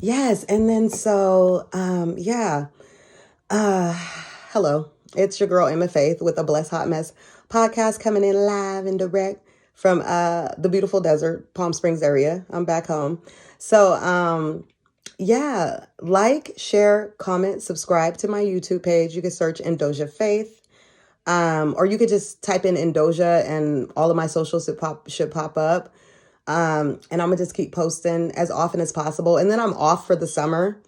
Yes. And then yeah. Uh, Hello. It's your girl, Emma Faith, with a Blessed Hot Mess podcast coming in live and direct from the beautiful desert, Palm Springs area. I'm back home. Yeah, like, share, comment, subscribe to my YouTube page. You can search Indoja Faith. Or you could just type in Indoja and all of my socials should pop up. And I'm gonna just keep posting as often as possible. And then I'm off for the summer.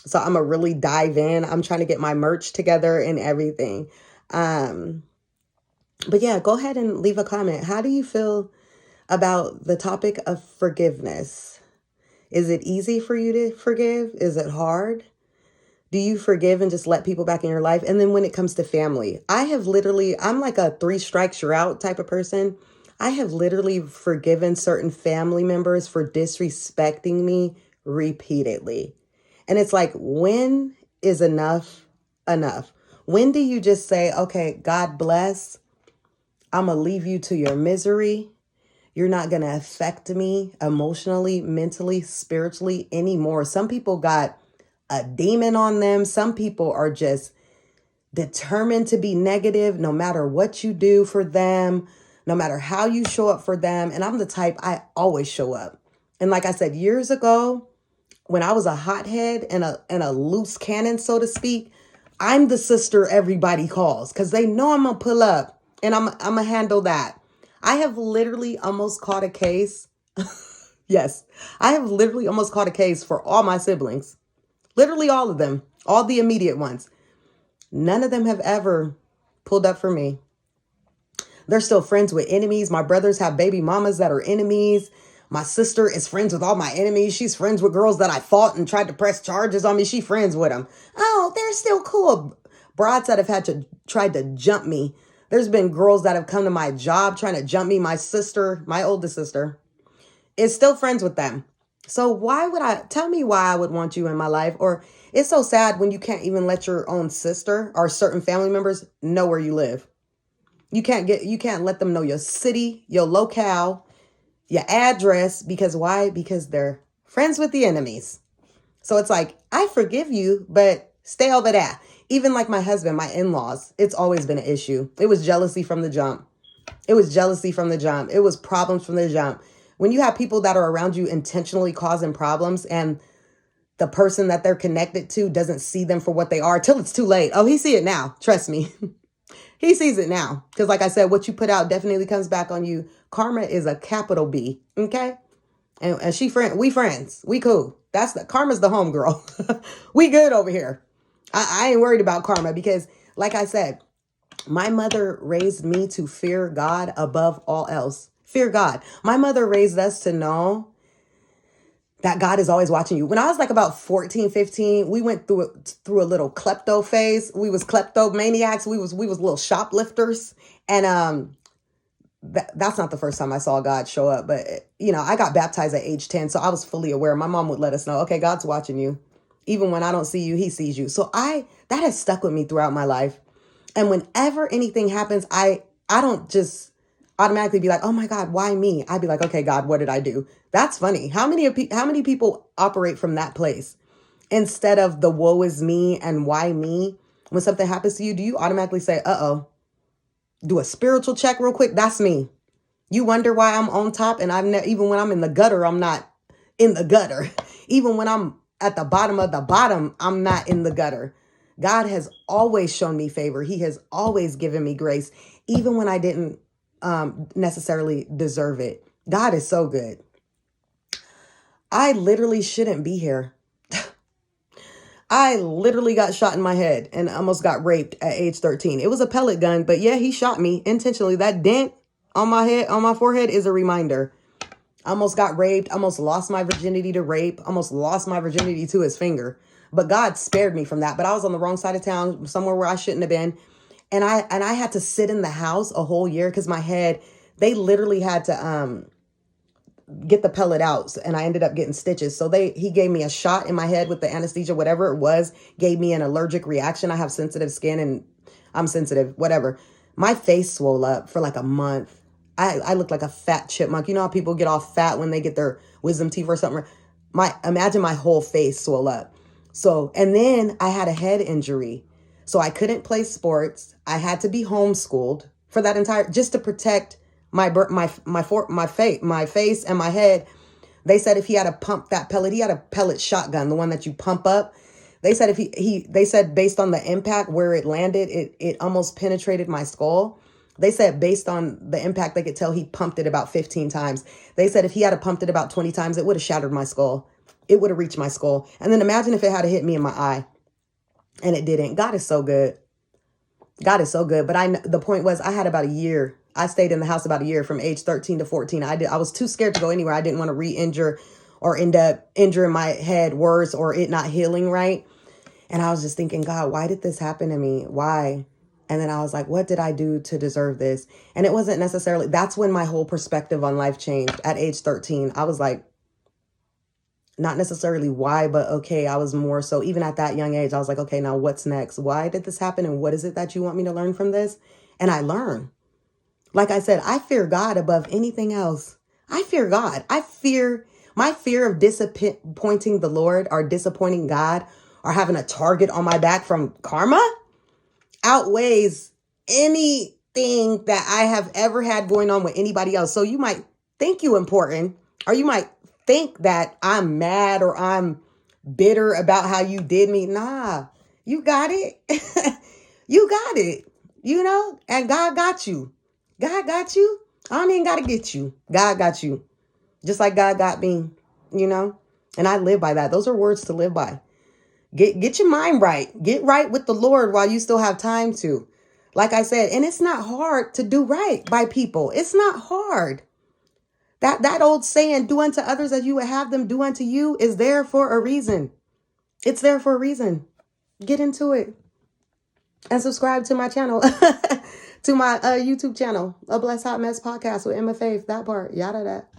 So I'm gonna really dive in. I'm trying to get my merch together and everything. Um, but yeah, go ahead and leave a comment. How do you feel about the topic of forgiveness? Is it easy for you to forgive? Is it hard? Do you forgive and just let people back in your life? And then when it comes to family, I'm like a three strikes you're out type of person. I have literally forgiven certain family members for disrespecting me repeatedly. And it's like, when is enough enough? When do you just say, okay, God bless, I'm going to leave you to your misery. You're not going to affect me emotionally, mentally, spiritually anymore. Some people got a demon on them. Some people are just determined to be negative no matter what you do for them, no matter how you show up for them. And I'm the type, I always show up. And like I said, years ago, when I was a hothead and a loose cannon, so to speak, I'm the sister everybody calls because they know I'm gonna pull up and I'm gonna handle that. I have literally almost caught a case. Yes, I have literally almost caught a case for all my siblings. Literally all of them, all the immediate ones. None of them have ever pulled up for me. They're still friends with enemies. My brothers have baby mamas that are enemies. My sister is friends with all my enemies. She's friends with girls that I fought and tried to press charges on me. She friends with them. Oh, they're still cool. Broads that have tried to jump me. There's been girls that have come to my job trying to jump me. My sister, my oldest sister, is still friends with them. So tell me why I would want you in my life? Or it's so sad when you can't even let your own sister or certain family members know where you live. You can't let them know your city, your locale, your address, because why? Because they're friends with the enemies. So it's like, I forgive you, but stay over there. Even like my husband, my in-laws, it's always been an issue. It was jealousy from the jump. It was jealousy from the jump. It was problems from the jump. When you have people that are around you intentionally causing problems and the person that they're connected to doesn't see them for what they are till it's too late. Oh, he see it now. Trust me. He sees it now. Because like I said, what you put out definitely comes back on you. Karma is a capital B. Okay. And we friends. We cool. Karma's the home girl. We good over here. I ain't worried about karma because like I said, my mother raised me to fear God above all else. Fear God. My mother raised us to know that God is always watching you. When I was like about 14, 15, we went through a little klepto phase. We was kleptomaniacs. We was little shoplifters. And that's not the first time I saw God show up. But, I got baptized at age 10. So I was fully aware. My mom would let us know, okay, God's watching you. Even when I don't see you, he sees you. So that has stuck with me throughout my life. And whenever anything happens, I don't just automatically be like, oh my God, why me? I'd be like, okay, God, what did I do? That's funny. How many people operate from that place instead of the woe is me and why me? When something happens to you, do you automatically say, uh-oh, do a spiritual check real quick? That's me. You wonder why I'm on top and even when I'm in the gutter, I'm not in the gutter. Even when I'm at the bottom of the bottom, I'm not in the gutter. God has always shown me favor. He has always given me grace, even when I didn't necessarily deserve it. God is so good. I literally shouldn't be here. I literally got shot in my head and almost got raped at age 13. It was a pellet gun, but yeah, he shot me intentionally. That dent on my head, on my forehead is a reminder. I almost got raped, almost lost my virginity to rape, almost lost my virginity to his finger. But God spared me from that. But I was on the wrong side of town, somewhere where I shouldn't have been. And I had to sit in the house a whole year because my head, they literally had to get the pellet out, and I ended up getting stitches. So he gave me a shot in my head with the anesthesia, whatever it was, gave me an allergic reaction. I have sensitive skin and I'm sensitive, whatever. My face swole up for like a month. I looked like a fat chipmunk. You know how people get all fat when they get their wisdom teeth or something? imagine my whole face swell up. So, and then I had a head injury. So I couldn't play sports. I had to be homeschooled for that entire, just to protect my face and my head. They said if he had to pump that pellet, he had a pellet shotgun, the one that you pump up. They said they said based on the impact where it landed, it almost penetrated my skull. They said based on the impact, they could tell he pumped it about 15 times. They said if he had pumped it about 20 times, it would have shattered my skull. It would have reached my skull. And then imagine if it had hit me in my eye, and it didn't. God is so good. God is so good. But the point was, I had about a year. I stayed in the house about a year from age 13 to 14. I was too scared to go anywhere. I didn't want to re-injure or end up injuring my head worse or it not healing right. And I was just thinking, God, why did this happen to me? Why? And then I was like, what did I do to deserve this? And it wasn't necessarily, that's when my whole perspective on life changed at age 13. I was like, not necessarily why, but okay, I was more so, even at that young age, I was like, okay, now what's next? Why did this happen? And what is it that you want me to learn from this? And I learned. Like I said, I fear God above anything else. I fear God. My fear of disappointing the Lord or disappointing God or having a target on my back from karma outweighs anything that I have ever had going on with anybody else. So you might think you important, or you might think that I'm mad or I'm bitter about how you did me. Nah, you got it. You got it, and God got you. God got you. I don't even got to get you. God got you. Just like God got me, and I live by that. Those are words to live by. Get your mind right. Get right with the Lord while you still have time to. Like I said, and it's not hard to do right by people. It's not hard. That old saying, do unto others as you would have them do unto you, is there for a reason. It's there for a reason. Get into it. And subscribe to my channel, to my YouTube channel, A Blessed Hot Mess Podcast with Emma Faith, that part, yada that.